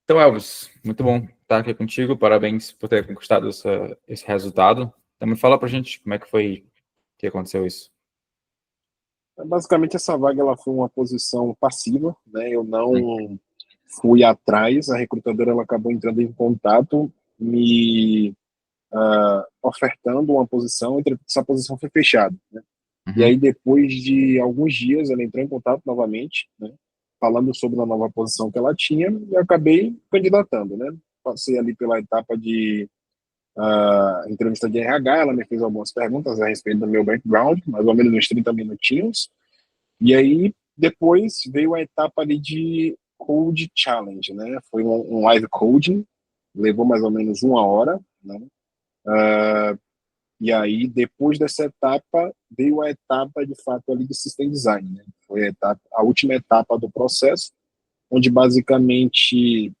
Então, Elvis, muito bom estar aqui contigo. Parabéns por ter conquistado esse resultado. Então, me fala pra gente como é que foi que aconteceu isso. Basicamente, essa vaga ela foi uma posição passiva, né? Eu Hum. não fui atrás, a recrutadora ela acabou entrando em contato, me ofertando uma posição, essa posição foi fechada, né? E aí, Uhum. depois de alguns dias, ela entrou em contato novamente, né? Falando sobre a nova posição que ela tinha, e eu acabei candidatando, né? Passei ali pela etapa de entrevista de RH, ela me fez algumas perguntas a respeito do meu background, mais ou menos uns 30 minutinhos, e aí depois veio a etapa ali de Code Challenge, né? Foi um live coding, levou mais ou menos uma hora, né? E aí depois dessa etapa veio a etapa de fato ali de System Design, né? Foi a última etapa do processo, onde basicamente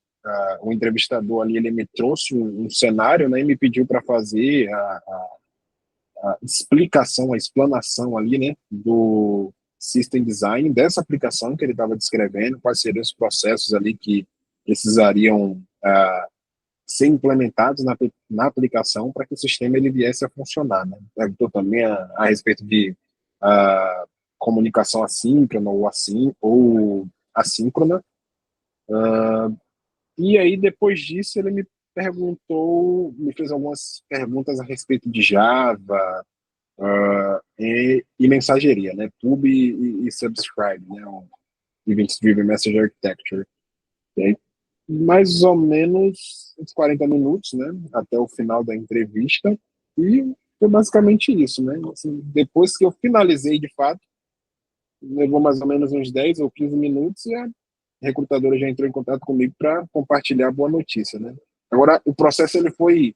o entrevistador ali ele me trouxe um cenário, né? E me pediu para fazer a explicação, a explanação ali, né? Do System Design dessa aplicação que ele estava descrevendo, quais seriam os processos ali que precisariam ser implementados na aplicação para que o sistema ele viesse a funcionar, né? Perguntou também a respeito de comunicação assíncrona ou assíncrona. E aí, depois disso, ele me fez algumas perguntas a respeito de Java e mensageria, né? Pub e Subscribe, né? O Event Driven Message Architecture. E aí, mais ou menos uns 40 minutos, né? Até o final da entrevista. E foi basicamente isso, né? Assim, depois que eu finalizei de fato, levou mais ou menos uns 10 ou 15 minutos e a recrutadora já entrou em contato comigo para compartilhar a boa notícia, né? Agora, o processo ele foi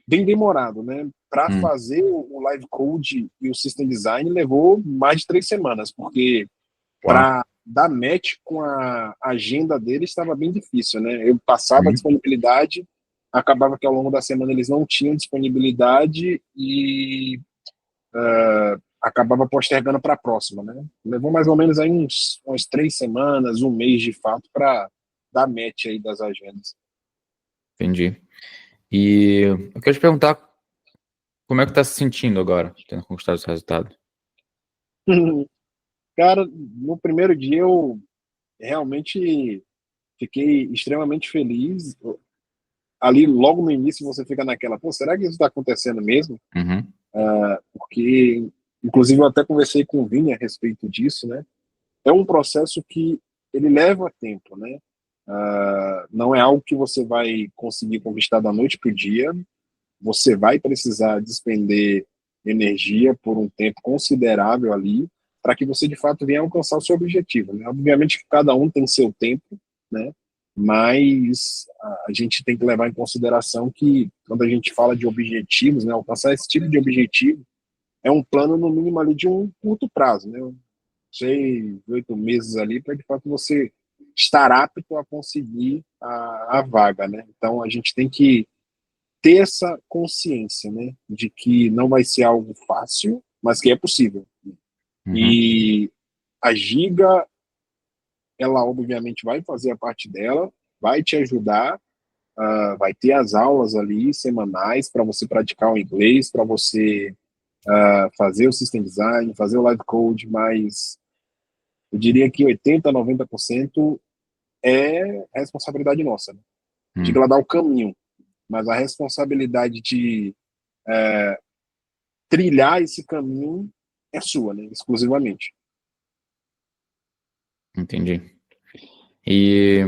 bem demorado, né? Para Hum. fazer o live code e o system design levou mais de 3 semanas, porque Uau. para dar match com a agenda deles estava bem difícil, né? Eu passava a Uhum. disponibilidade, acabava que ao longo da semana eles não tinham disponibilidade e acabava postergando para a próxima, né? Levou mais ou menos aí umas 3 semanas, um mês de fato para dar match aí das agendas. Entendi. E eu quero te perguntar como é que tá se sentindo agora, tendo conquistado esse resultado? Cara, no primeiro dia eu realmente fiquei extremamente feliz. Ali, logo no início, você fica naquela, pô, será que isso está acontecendo mesmo? Uhum. Porque, inclusive, eu até conversei com o Vini a respeito disso, né? É um processo que ele leva tempo, né? Não é algo que você vai conseguir conquistar da noite para o dia. Você vai precisar despender energia por um tempo considerável ali para que você de fato venha alcançar o seu objetivo, né? Obviamente que cada um tem seu tempo, né? Mas a gente tem que levar em consideração que quando a gente fala de objetivos, né, alcançar esse tipo de objetivo é um plano no mínimo ali de um curto prazo, né? 6, 8 meses ali para de fato você estar apto a conseguir a vaga, né? Então a gente tem que ter essa consciência, né, de que não vai ser algo fácil, mas que é possível. Uhum. E a Giga, ela obviamente vai fazer a parte dela, vai te ajudar, vai ter as aulas ali semanais para você praticar o inglês, para você fazer o system design, fazer o live code, mas eu diria que 80, 90% é responsabilidade nossa. Né? A Giga Hum. ela dá o caminho, mas a responsabilidade de trilhar esse caminho é sua, né, exclusivamente. Entendi. E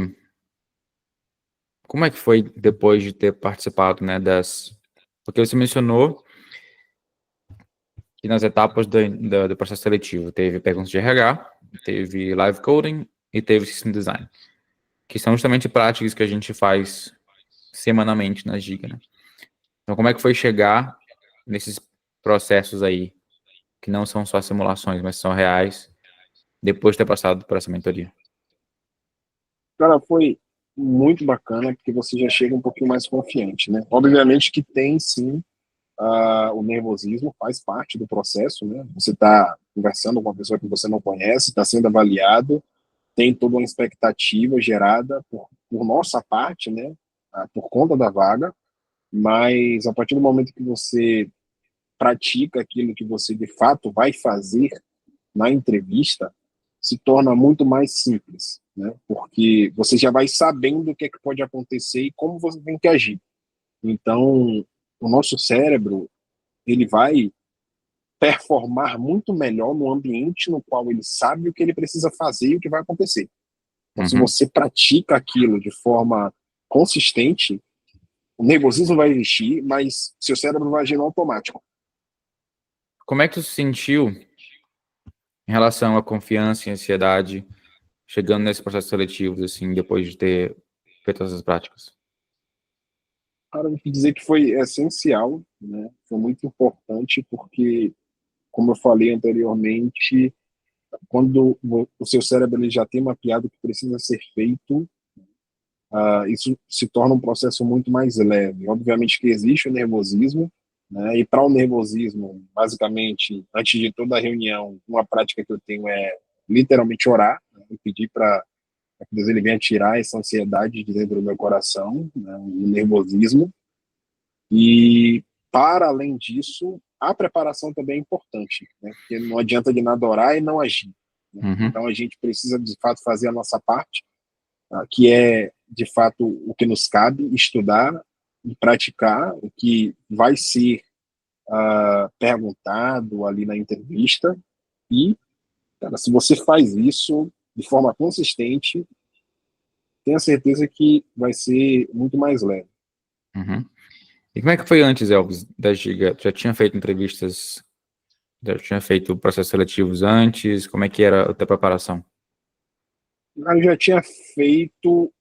como é que foi depois de ter participado, né, porque você mencionou que nas etapas do processo seletivo teve perguntas de RH, teve live coding e teve system design, que são justamente práticas que a gente faz semanalmente na Giga, né? Então, como é que foi chegar nesses processos aí, que não são só simulações, mas são reais, depois de ter passado por essa mentoria? Cara, foi muito bacana, porque você já chega um pouquinho mais confiante, né? Obviamente que tem, sim, o nervosismo faz parte do processo, né? Você está conversando com uma pessoa que você não conhece, está sendo avaliado, tem toda uma expectativa gerada por nossa parte, né, por conta da vaga, mas a partir do momento que você pratica aquilo que você de fato vai fazer na entrevista, se torna muito mais simples, né? Porque você já vai sabendo o que é que pode acontecer e como você tem que agir. Então, o nosso cérebro, ele vai performar muito melhor no ambiente no qual ele sabe o que ele precisa fazer e o que vai acontecer. Então, se Uhum. você pratica aquilo de forma consistente, o nervosismo vai existir, mas seu cérebro vai agir no automático. Como é que tu se sentiu em relação à confiança e ansiedade chegando nesse processo seletivo, assim, depois de ter feito essas práticas? Cara, eu vou te dizer que foi essencial, né? Foi muito importante porque, como eu falei anteriormente, quando o seu cérebro ele já tem mapeado o que precisa ser feito, isso se torna um processo muito mais leve. Obviamente que existe o nervosismo, né? E para o nervosismo, basicamente, antes de toda a reunião, uma prática que eu tenho é literalmente orar, né? E pedir para que Deus ele venha tirar essa ansiedade de dentro do meu coração, né? O nervosismo. E, para além disso, a preparação também é importante, né? Porque não adianta de nada orar e não agir, né? Uhum. Então, a gente precisa, de fato, fazer a nossa parte, que é, de fato, o que nos cabe, estudar e praticar o que vai ser perguntado ali na entrevista. E, cara, se você faz isso de forma consistente, tenha certeza que vai ser muito mais leve. Uhum. E como é que foi antes, Elvis, da Giga? Tu já tinha feito entrevistas, já tinha feito processos seletivos antes? Como é que era a tua preparação? Eu já tinha feito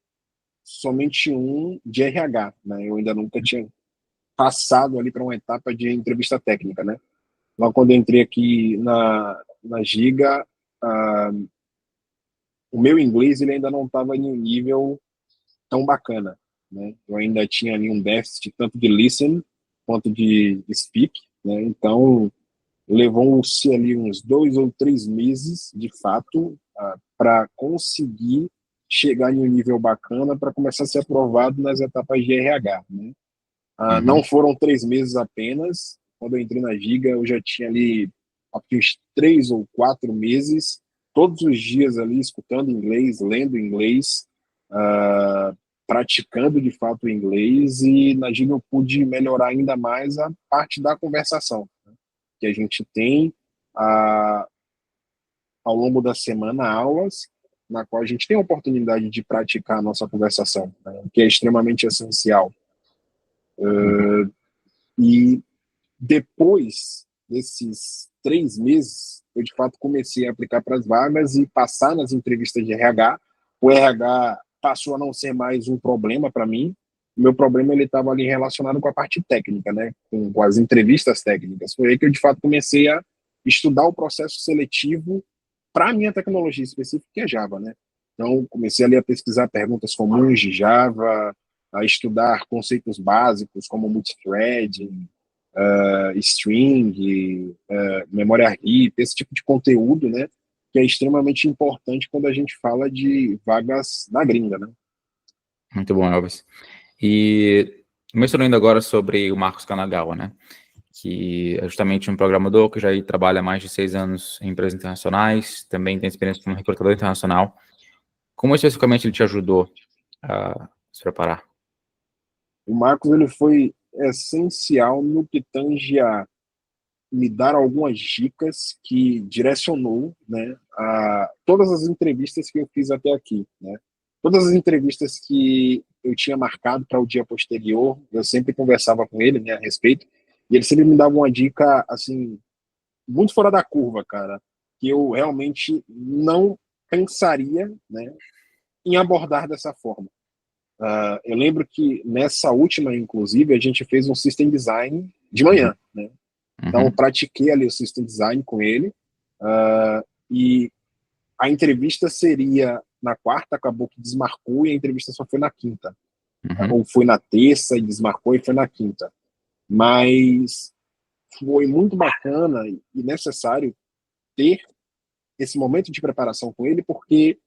somente um de RH, né? Eu ainda nunca tinha passado ali para uma etapa de entrevista técnica, né? Logo quando eu entrei aqui na Giga, o meu inglês ele ainda não estava em um nível tão bacana, né? Eu ainda tinha ali um déficit tanto de listen quanto de speak, né? Então levou-se ali uns 2 ou 3 meses, de fato, para conseguir chegar em um nível bacana para começar a ser aprovado nas etapas de RH, né? Não Uhum. foram 3 meses apenas. Quando eu entrei na Giga, eu já tinha ali uns 3 ou 4 meses, todos os dias ali escutando inglês, lendo inglês, praticando de fato o inglês. E na Giga eu pude melhorar ainda mais a parte da conversação, né? Que a gente tem ah, ao longo da semana aulas na qual a gente tem a oportunidade de praticar a nossa conversação, né? Que é extremamente essencial. Uhum. E depois desses 3 meses, eu de fato comecei a aplicar para as vagas e passar nas entrevistas de RH. O RH passou a não ser mais um problema para mim. O meu problema ele estava ali relacionado com a parte técnica, né? Com as entrevistas técnicas. Foi aí que eu de fato comecei a estudar o processo seletivo para a minha tecnologia específica, que é Java, né? Então, comecei ali a pesquisar perguntas comuns de Java, a estudar conceitos básicos como multithreading, string, memória RIP, esse tipo de conteúdo, né? Que é extremamente importante quando a gente fala de vagas na gringa, né? Muito bom, Elvis. E mencionando agora sobre o Marcos Kanagawa, né? Que é justamente um programador que já trabalha há mais de 6 anos em empresas internacionais, também tem experiência como recrutador internacional. Como especificamente ele te ajudou a se preparar? O Marcos ele foi essencial no que tange a me dar algumas dicas que direcionou, né, a todas as entrevistas que eu fiz até aqui, né? Todas as entrevistas que eu tinha marcado para o dia posterior, eu sempre conversava com ele, né, a respeito, e ele sempre me dava uma dica assim muito fora da curva, cara, que eu realmente não pensaria, né, em abordar dessa forma. Eu lembro que nessa última, inclusive, a gente fez um system design de Uhum. manhã, né? Então, eu Uhum. pratiquei ali o system design com ele, e a entrevista seria na quarta, acabou que desmarcou, e a entrevista só foi na quinta. Uhum. Ou foi na terça e desmarcou e foi na quinta. Mas foi muito bacana e necessário ter esse momento de preparação com ele, porque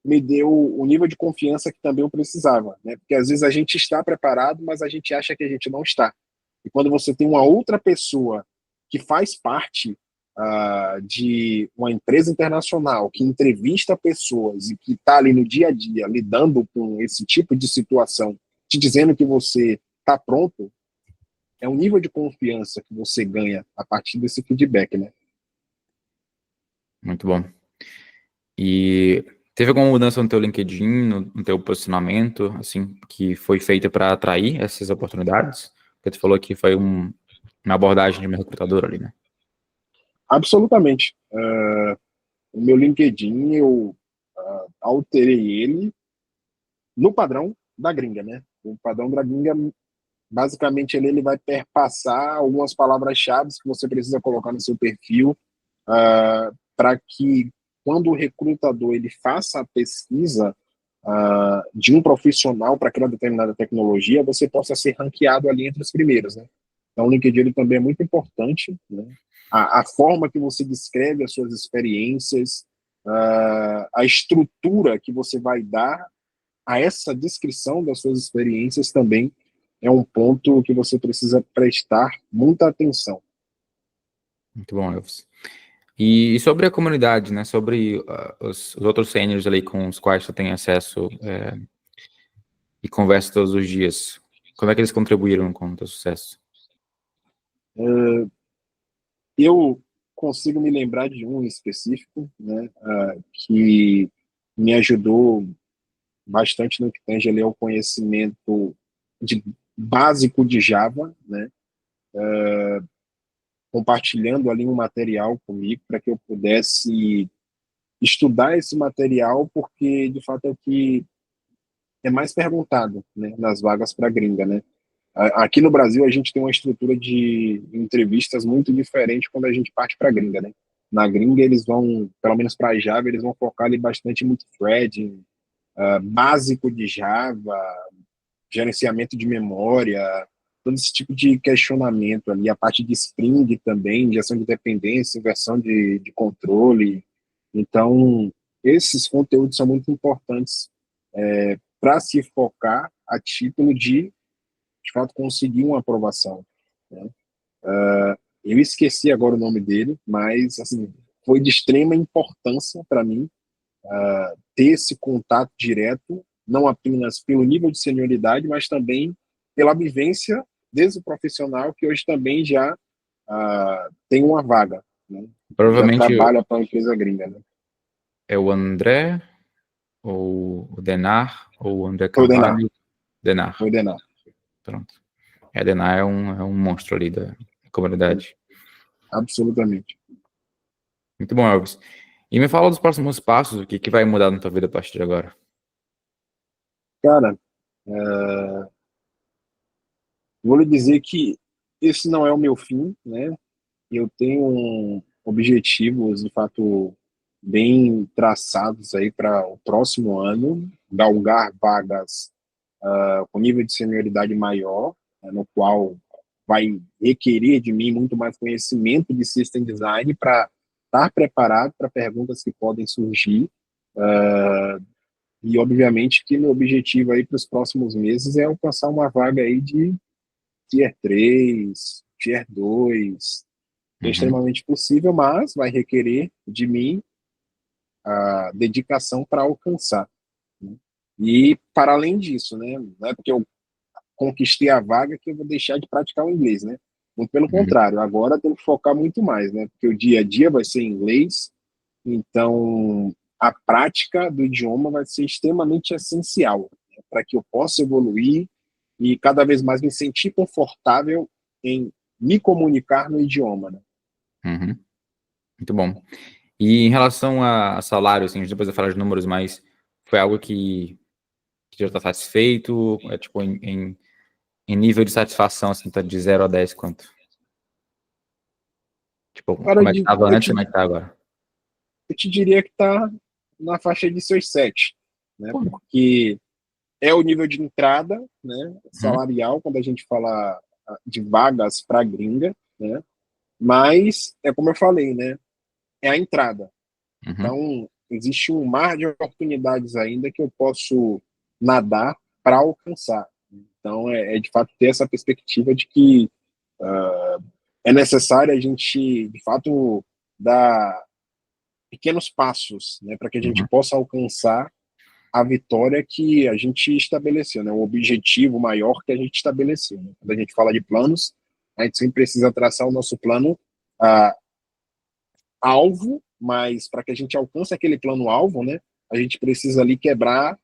me deu o nível de confiança que também eu precisava, né? Porque às vezes a gente está preparado, mas a gente acha que a gente não está. E quando você tem uma outra pessoa que faz parte de uma empresa internacional, que entrevista pessoas e que está ali no dia a dia lidando com esse tipo de situação, te dizendo que você está pronto, é um nível de confiança que você ganha a partir desse feedback, né? Muito bom. E teve alguma mudança no teu LinkedIn, no teu posicionamento, assim, que foi feita para atrair essas oportunidades? Porque tu falou que foi uma abordagem de uma recrutadora ali, né? Absolutamente. O meu LinkedIn, eu alterei ele no padrão da gringa, né? O padrão da gringa, basicamente, ele vai perpassar algumas palavras-chave que você precisa colocar no seu perfil para que, quando o recrutador ele faça a pesquisa de um profissional para aquela determinada tecnologia, você possa ser ranqueado ali entre os primeiros, né? Então, o LinkedIn ele também é muito importante, né? A forma que você descreve as suas experiências, a estrutura que você vai dar a essa descrição das suas experiências também é um ponto que você precisa prestar muita atenção. Muito bom, Elvis. E sobre a comunidade, né? Sobre os outros seniors ali com os quais tu tem acesso e conversa todos os dias. Como é que eles contribuíram com o teu sucesso? Eu consigo me lembrar de um específico, né, que me ajudou bastante no que tange ali ao conhecimento básico de Java, né, compartilhando ali um material comigo para que eu pudesse estudar esse material, porque de fato é o que é mais perguntado, né, nas vagas para gringa, né. Aqui no Brasil a gente tem uma estrutura de entrevistas muito diferente quando a gente parte para gringa, né. Na gringa eles vão, pelo menos para Java, eles vão focar ali bastante em multithreading, básico de Java, gerenciamento de memória, todo esse tipo de questionamento ali, a parte de Spring também, gestão de dependência, versão de controle. Então, esses conteúdos são muito importantes para se focar a título de fato, conseguir uma aprovação, né? Eu esqueci agora o nome dele, mas assim, foi de extrema importância para mim ter esse contato direto, não apenas pelo nível de senioridade, mas também pela vivência desde o profissional, que hoje também já tem uma vaga, né? Já Provavelmente trabalha para uma empresa gringa, né? é o André, ou o Denar, ou o André Ordenar, Carvalho. Denar, ordenar. pronto. Denar é um monstro ali da comunidade. Absolutamente. Muito bom, Elvis. E me fala dos próximos passos, o que vai mudar na tua vida a partir de agora? Cara, vou lhe dizer que esse não é o meu fim, né? Eu tenho objetivos, de fato, bem traçados aí para o próximo ano, galgar vagas com nível de senioridade maior, né, no qual vai requerer de mim muito mais conhecimento de system design para estar preparado para perguntas que podem surgir. E, obviamente, que meu objetivo aí para os próximos meses é alcançar uma vaga aí de Tier 3, Tier 2, é extremamente possível, mas vai requerer de mim a dedicação para alcançar, né? E, para além disso, né, não é porque eu conquistei a vaga que eu vou deixar de praticar o inglês, né? Muito pelo Uhum. contrário, agora eu tenho que focar muito mais, né? Porque o dia a dia vai ser em inglês, então a prática do idioma vai ser extremamente essencial, né, para que eu possa evoluir e cada vez mais me sentir confortável em me comunicar no idioma, né? Uhum. Muito bom. E em relação a salário, assim, depois eu falar de números, mas foi algo que já está satisfeito? É tipo, em nível de satisfação, assim, tá de 0 a 10, quanto? Tipo, Cara, como é que tava antes e como é que tá agora? eu te diria que está na faixa de seus 7, né? Pô. Porque é o nível de entrada, né, Uhum. salarial, quando a gente fala de vagas para gringa, né? Mas é como eu falei, né? É a entrada. Uhum. Então, existe um mar de oportunidades ainda que eu posso nadar para alcançar. Então, de fato ter essa perspectiva de que é necessário a gente, de fato, dar pequenos passos, né, para que a gente Uhum. possa alcançar a vitória que a gente estabeleceu, né, o objetivo maior que a gente estabeleceu. Né? Quando a gente fala de planos, a gente sempre precisa traçar o nosso plano alvo, mas para que a gente alcance aquele plano alvo, né, a gente precisa ali quebrar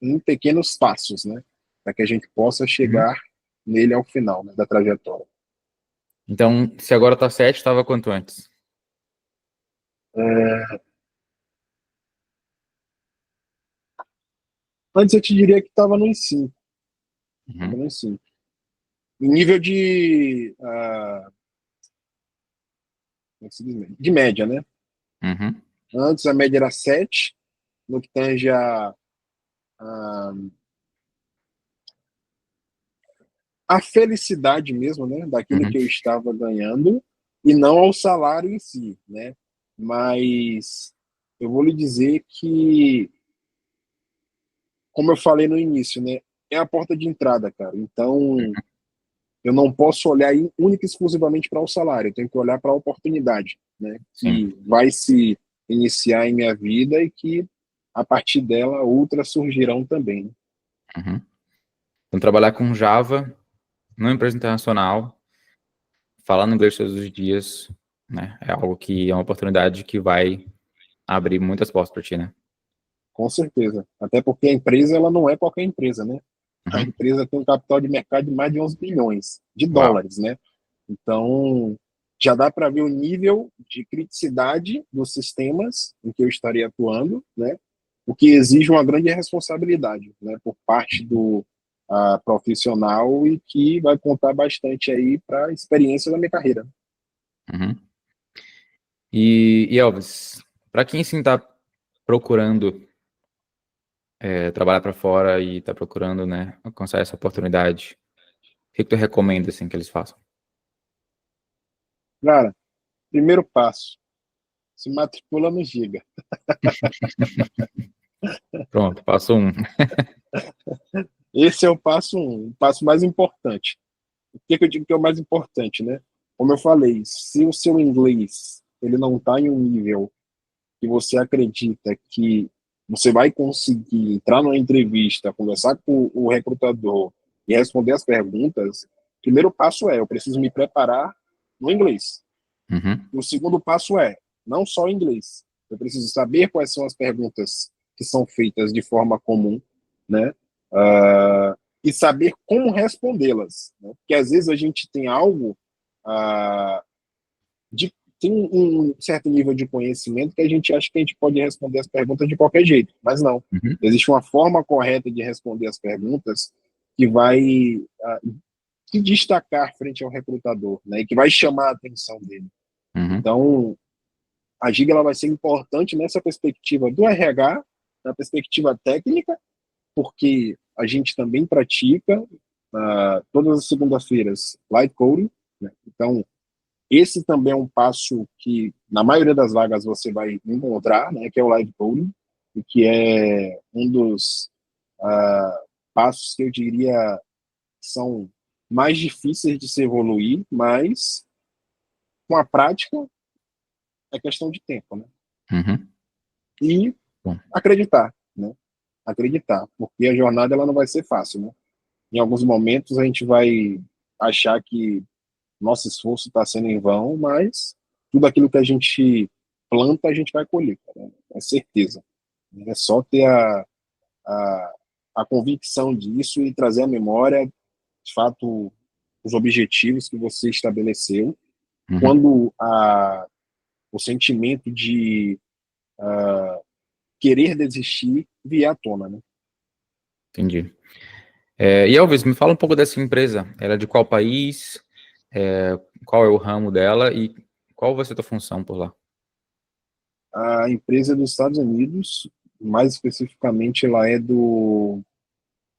em pequenos passos, né, para que a gente possa Uhum. chegar nele ao final, né, da trajetória. Então, se agora tá 7, estava quanto antes? Antes eu te diria que estava no 5, estava Uhum. no 5. Em nível de média, né? Uhum. Antes a média era 7, no que tange a felicidade mesmo, né? Daquilo Uhum. que eu estava ganhando, e não ao salário em si, né? Mas eu vou lhe dizer que, como eu falei no início, né? É a porta de entrada, cara. Então, eu não posso olhar única e exclusivamente para o salário, eu tenho que olhar para a oportunidade, né, Sim. que vai se iniciar em minha vida e que, a partir dela, outras surgirão também. Né? Uhum. Então, trabalhar com Java numa empresa internacional, falando inglês todos os dias, né? É algo que é uma oportunidade que vai abrir muitas portas para ti, né? Com certeza. Até porque a empresa ela não é qualquer empresa, né? A Uhum. empresa tem um capital de mercado de mais de 11 bilhões de Uau. dólares, né? Então, já dá para ver o nível de criticidade dos sistemas em que eu estaria atuando, né? O que exige uma grande responsabilidade, né? Por parte do profissional e que vai contar bastante aí para a experiência da minha carreira. Uhum. E Elvis, para quem sim está procurando trabalhar para fora e está procurando, né, alcançar essa oportunidade, o que tu recomenda assim que eles façam? Cara, primeiro passo, se matricula no Giga. Pronto, passo um. Esse é o passo um, o passo mais importante. O que eu digo que é o mais importante, né? Como eu falei, se o seu inglês ele não está em um nível que você acredita que você vai conseguir entrar numa entrevista, conversar com o recrutador e responder as perguntas, o primeiro passo eu preciso me preparar no inglês. Uhum. E o segundo passo não só inglês, eu preciso saber quais são as perguntas que são feitas de forma comum, né? E saber como respondê-las. Né? Porque às vezes a gente tem algo uh, tem um certo nível de conhecimento que a gente acha que a gente pode responder as perguntas de qualquer jeito, mas não. Uhum. Existe uma forma correta de responder as perguntas que vai se destacar frente ao recrutador, né, e que vai chamar a atenção dele. Uhum. Então, a Giga ela vai ser importante nessa perspectiva do RH, na perspectiva técnica, porque a gente também pratica todas as segundas-feiras live coding, né? Então, esse também é um passo que, na maioria das vagas, você vai encontrar, né, que é o live coding, e que é um dos passos que eu diria são mais difíceis de se evoluir, mas com a prática é questão de tempo, né? Uhum. E Bom. acreditar, né? Acreditar, porque a jornada ela não vai ser fácil, né? Em alguns momentos a gente vai achar que nosso esforço está sendo em vão, mas tudo aquilo que a gente planta, a gente vai colher, cara, é certeza. É só ter a, a convicção disso e trazer à memória, de fato, os objetivos que você estabeleceu. Uhum. Quando o sentimento de querer desistir vier à tona, né? Entendi. E Elvis, me fala um pouco dessa empresa. Ela é de qual país? Qual é o ramo dela e qual vai ser a tua função por lá? A empresa é dos Estados Unidos, mais especificamente, ela é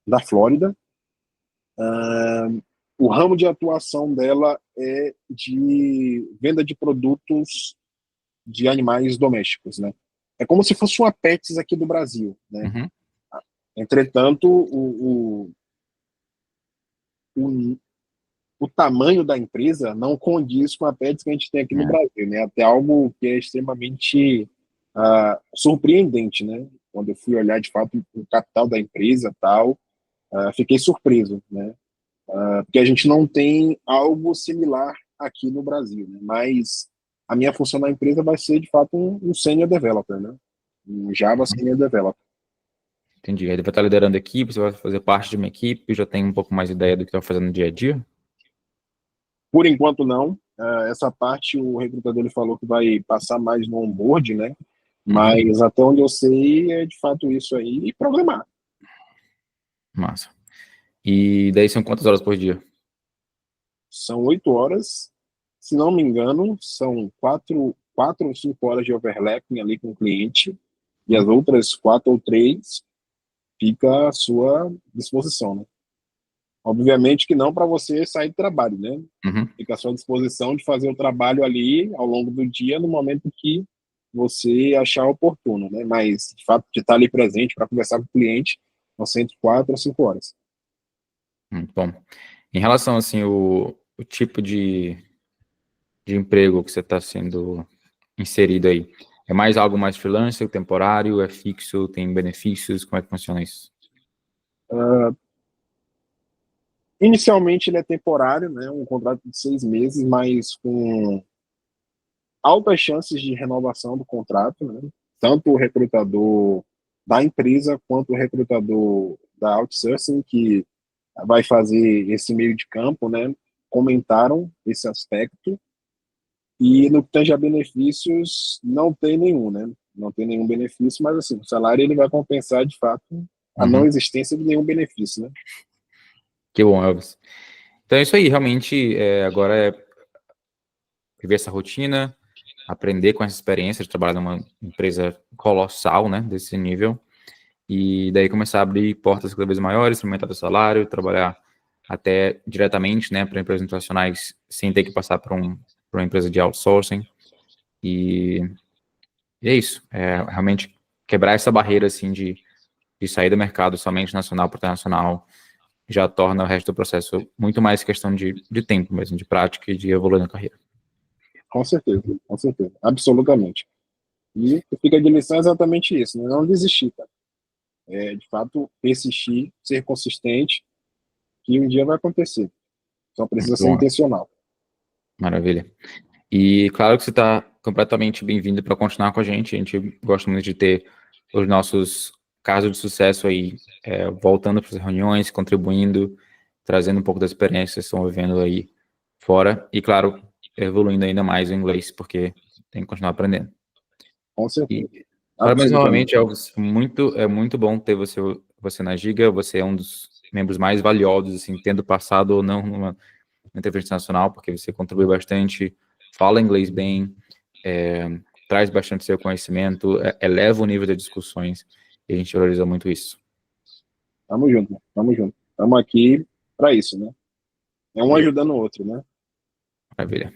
da Flórida. O ramo de atuação dela é de venda de produtos de animais domésticos, né? é como se fosse uma Pets aqui do Brasil, né? Uhum. Entretanto, o, o tamanho da empresa não condiz com a Pets que a gente tem aqui no É. Brasil, né? Até algo que é extremamente surpreendente, né? Quando eu fui olhar de fato o capital da empresa, tal, fiquei surpreso, né? Porque a gente não tem algo similar aqui no Brasil, né? Mas a minha função na empresa vai ser de fato um senior developer, né? Um Java Uhum. senior developer. Entendi. Aí ele vai estar liderando a equipe, você vai fazer parte de uma equipe, já tem um pouco mais ideia do que está fazendo no dia a dia? Por enquanto não. Essa parte o recrutador ele falou que vai passar mais no onboard, né? Uhum. Mas até onde eu sei é de fato isso aí e programar. Massa. E daí são quantas horas por dia? São 8 horas, se não me engano, são quatro ou 5 horas de overlapping ali com o cliente e as Uhum. outras 4 ou 3 fica à sua disposição, né? Obviamente que não para você sair do trabalho, né? Uhum. Fica à sua disposição de fazer o trabalho ali ao longo do dia, no momento que você achar oportuno, né? Mas, de fato, de estar ali presente para conversar com o cliente, são sempre 4 a 5 horas. Muito bom. Em relação, assim, o tipo de emprego que você está sendo inserido aí, é mais algo mais freelancer, temporário, é fixo, tem benefícios, como é que funciona isso? Inicialmente ele é temporário, né? Um contrato de 6 meses, mas com altas chances de renovação do contrato, né? Tanto o recrutador da empresa quanto o recrutador da outsourcing, que vai fazer esse meio de campo, né? Comentaram esse aspecto. E no que tange a benefícios, não tem nenhum, né? Não tem nenhum benefício, mas assim, o salário ele vai compensar de fato a não Uhum. existência de nenhum benefício, né? Que bom, Elvis. Então é isso aí, realmente, agora é viver essa rotina, aprender com essa experiência de trabalhar numa empresa colossal, né, desse nível, e daí começar a abrir portas cada vez maiores, aumentar o salário, trabalhar até diretamente, né, para empresas internacionais, sem ter que passar por uma empresa de outsourcing, e, e é isso, realmente quebrar essa barreira, assim, de sair do mercado somente nacional para internacional, já torna o resto do processo muito mais questão de tempo mesmo, de prática e de evoluir na carreira. Com certeza, absolutamente. E o que fica de lição é exatamente isso, né? Não desistir, cara. De fato, persistir, ser consistente, que um dia vai acontecer. Só precisa Muito ser bom, intencional. maravilha. E claro que você está completamente bem-vindo para continuar com a gente. A gente gosta muito de ter os nossos casos de sucesso aí, voltando para as reuniões, contribuindo, trazendo um pouco da experiência que vocês estão vivendo aí fora. E claro, evoluindo ainda mais o inglês, porque tem que continuar aprendendo. Com certeza. E parabéns novamente, Absolutamente. Elvis. É muito bom ter você na Giga. Você é um dos membros mais valiosos, assim, tendo passado ou não numa entrevista nacional, porque você contribui bastante, fala inglês bem, traz bastante seu conhecimento, eleva o nível das discussões, e a gente valoriza muito isso. Tamo junto, tamo junto. Tamo aqui para isso, né? É um Valeu, ajudando o outro, né? maravilha.